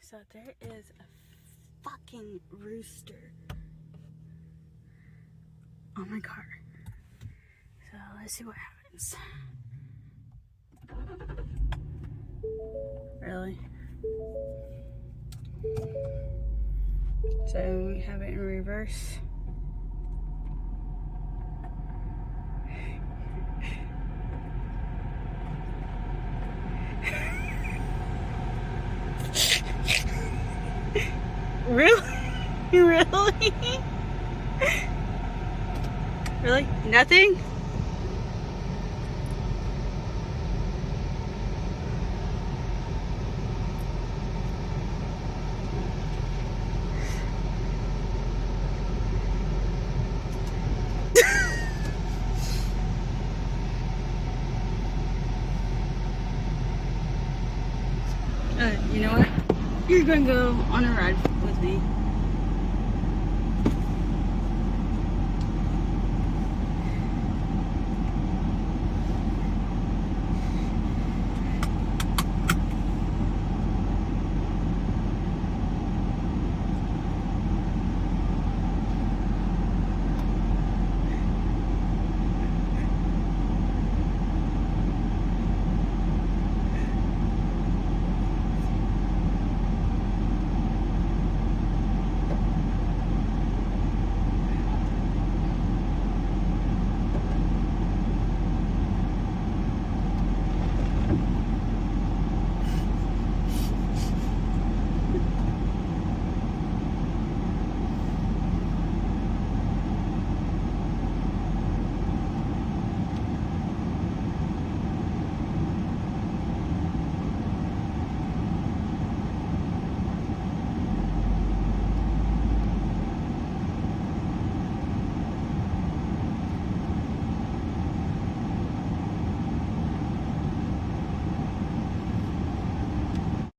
So there is a fucking rooster on my car. So let's see what happens. Really? So we have it in reverse. Really? Really? Really? Nothing? You know what? You're gonna go on a ride with me.